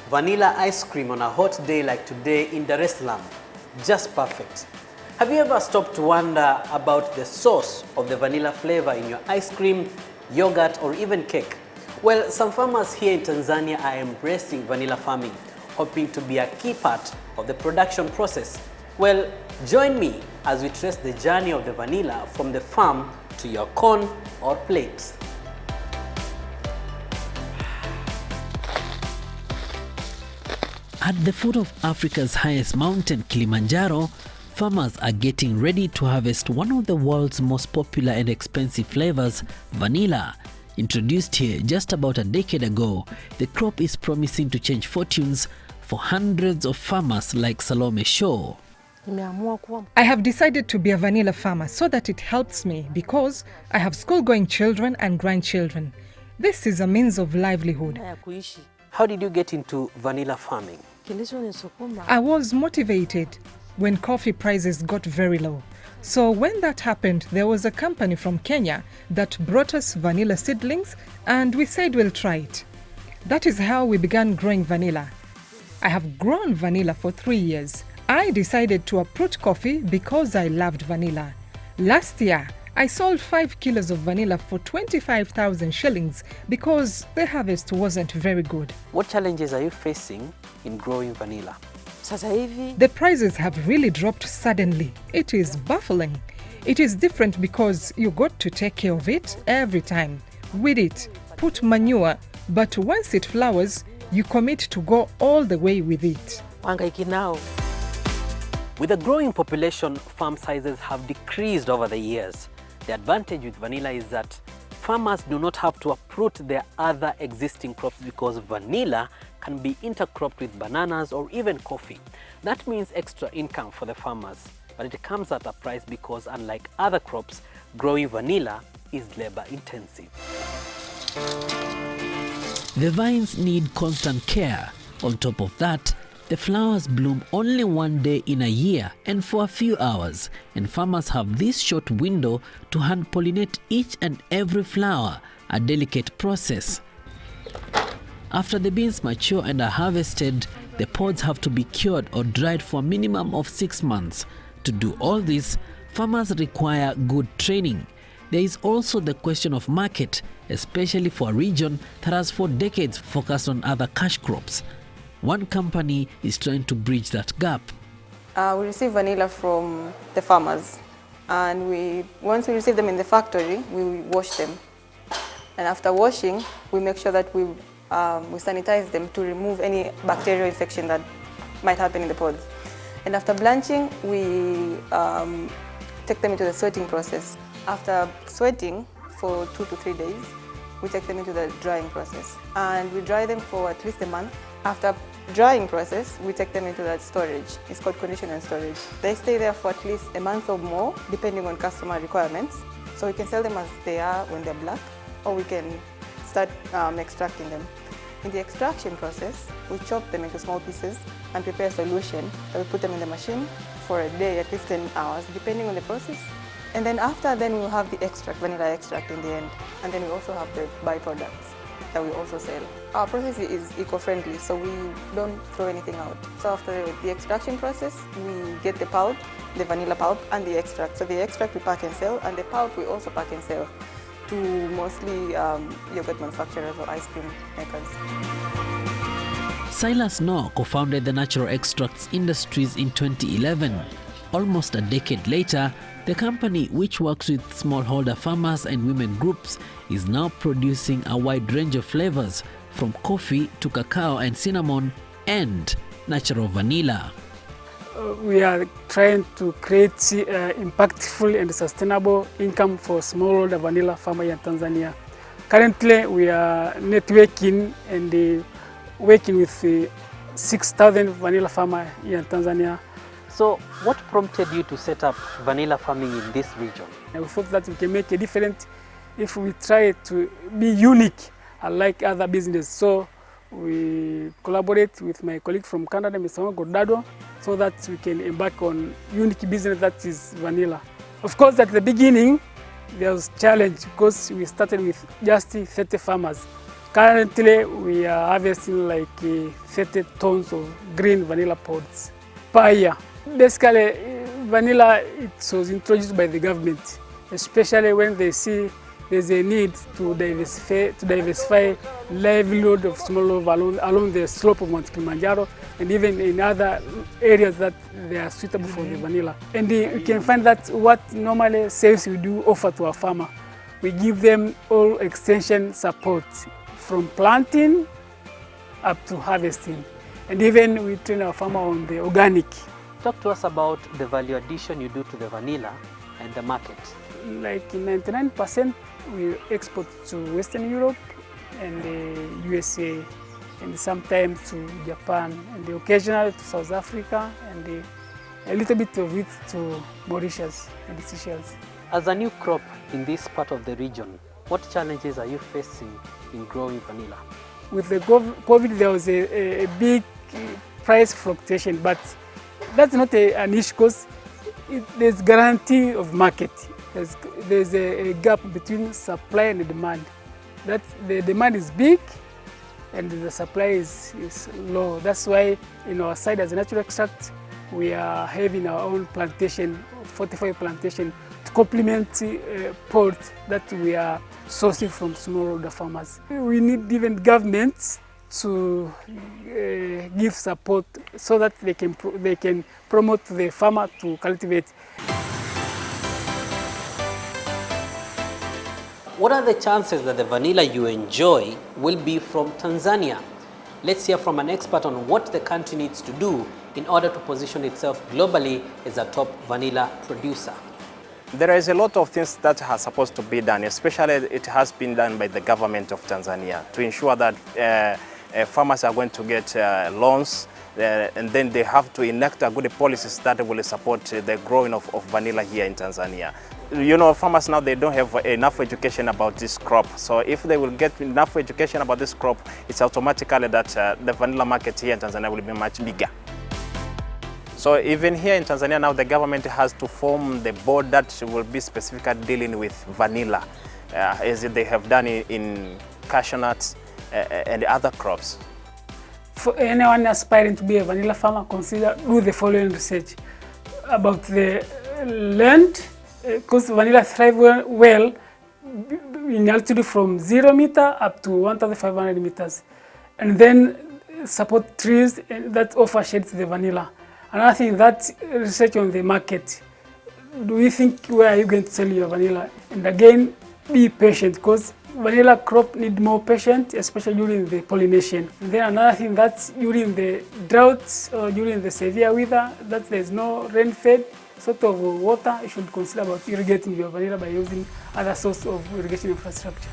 Vanilla ice cream on a hot day like today in Dar es Salaam. Just perfect. Have you ever stopped to wonder about the source of the vanilla flavor in your ice cream, yogurt, or even cake? Well, some farmers here in Tanzania are embracing vanilla farming, hoping to be a key part of the production process. Well, join me as we trace the journey of the vanilla from the farm to your cone or plate. At the foot of Africa's highest mountain, Kilimanjaro, farmers are getting ready to harvest one of the world's most popular and expensive flavors, vanilla. Introduced here just about a decade ago, the crop is promising to change fortunes for hundreds of farmers like Salome Shaw. I have decided to be a vanilla farmer so that it helps me because I have school-going children and grandchildren. This is a means of livelihood. How did you get into vanilla farming? I was motivated when coffee prices got very low. So when that happened, there was a company from Kenya that brought us vanilla seedlings and we said we'll try it. That is how we began growing vanilla. I have grown vanilla for 3 years. I decided to uproot coffee because I loved vanilla. Last year, I sold 5 kilos of vanilla for 25,000 shillings because the harvest wasn't very good. What challenges are you facing in growing vanilla? The prices have really dropped suddenly. It is baffling. It is different because you got to take care of it every time. Weed it, put manure, but once it flowers, you commit to go all the way with it. With a growing population, farm sizes have decreased over the years. The advantage with vanilla is that farmers do not have to uproot their other existing crops because vanilla can be intercropped with bananas or even coffee. That means extra income for the farmers, but it comes at a price because unlike other crops, growing vanilla is labor intensive. The vines need constant care. On top of that, the flowers bloom only one day in a year and for a few hours, and farmers have this short window to hand pollinate each and every flower, a delicate process. After the beans mature and are harvested, the pods have to be cured or dried for a minimum of 6 months. To do all this, farmers require good training. There is also the question of market, especially for a region that has for decades focused on other cash crops. One company is trying to bridge that gap. We receive vanilla from the farmers, and once we receive them in the factory, we wash them. And after washing, we make sure that we sanitize them to remove any bacterial infection that might happen in the pods. And after blanching, we take them into the sweating process. After sweating for 2 to 3 days, we take them into the drying process. And we dry them for at least a month. After drying process, we take them into that storage. It's called condition and storage. They stay there for at least a month or more, depending on customer requirements. So we can sell them as they are when they're black, or we can start extracting them. In the extraction process, we chop them into small pieces and prepare a solution. We put them in the machine for a day, at least 10 hours, depending on the process. And then we'll have the extract, vanilla extract in the end. And then we also have the byproducts that we also sell. Our process is eco-friendly, so we don't throw anything out. So after the extraction process, we get the pulp, the vanilla pulp, and the extract. So the extract we pack and sell, and the pulp we also pack and sell to mostly yogurt manufacturers or ice cream makers. Silas Noor co-founded the Natural Extracts Industries in 2011. Almost a decade later, the company, which works with smallholder farmers and women groups, is now producing a wide range of flavors, from coffee to cacao and cinnamon and natural vanilla. We are trying to create impactful and sustainable income for smallholder vanilla farmers in Tanzania. Currently, we are networking and working with 6,000 vanilla farmers in Tanzania. So what prompted you to set up vanilla farming in this region? We thought that we can make a difference if we try to be unique, unlike other businesses. So we collaborate with my colleague from Canada, Mr. Godado, so that we can embark on unique business that is vanilla. Of course, at the beginning, there was a challenge because we started with just 30 farmers. Currently, we are harvesting like 30 tons of green vanilla pods per year. Basically, vanilla, it was introduced by the government, especially when they see there's a need to diversify livelihood of smallholder along the slope of Mount Kilimanjaro and even in other areas that they are suitable for the vanilla. And you can find that what normally sales we do offer to a farmer, we give them all extension support from planting up to harvesting. And even we train our farmer on the organic. Talk to us about the value addition you do to the vanilla and the market. Like 99% we export to Western Europe and the USA, and sometimes to Japan, and occasionally to South Africa, and a little bit of it to Mauritius and Seychelles. As a new crop in this part of the region, what challenges are you facing in growing vanilla? With the COVID, there was a big price fluctuation, but that's not an issue because there's guarantee of market. There's a gap between supply and demand. That the demand is big and the supply is low. That's why in our side as a natural extract, we are having our own plantation, 45 plantation, to complement pods that we are sourcing from smallholder farmers. We need even governments to give support so that they can promote the farmer to cultivate. What are the chances that the vanilla you enjoy will be from Tanzania? Let's hear from an expert on what the country needs to do in order to position itself globally as a top vanilla producer. There is a lot of things that are supposed to be done, especially it has been done by the government of Tanzania to ensure that farmers are going to get loans, and then they have to enact good policies that will support the growing of vanilla here in Tanzania. You know, farmers now, they don't have enough education about this crop. So if they will get enough education about this crop, it's automatically that the vanilla market here in Tanzania will be much bigger. So even here in Tanzania now, the government has to form the board that will be specifically dealing with vanilla, as they have done in cashew nuts and other crops. For anyone aspiring to be a vanilla farmer, do the following research about the land, because vanilla thrive well in altitude from 0 meter up to 1,500 meters. And then support trees that offer shade to the vanilla. Another thing, that's research on the market. Do you think where are you going to sell your vanilla? And again, be patient, because vanilla crop need more patience, especially during the pollination. And then another thing, that's during the droughts or during the severe weather, that there's no rain-fed sort of water, you should consider about irrigating your vanilla by using other source of irrigation infrastructure.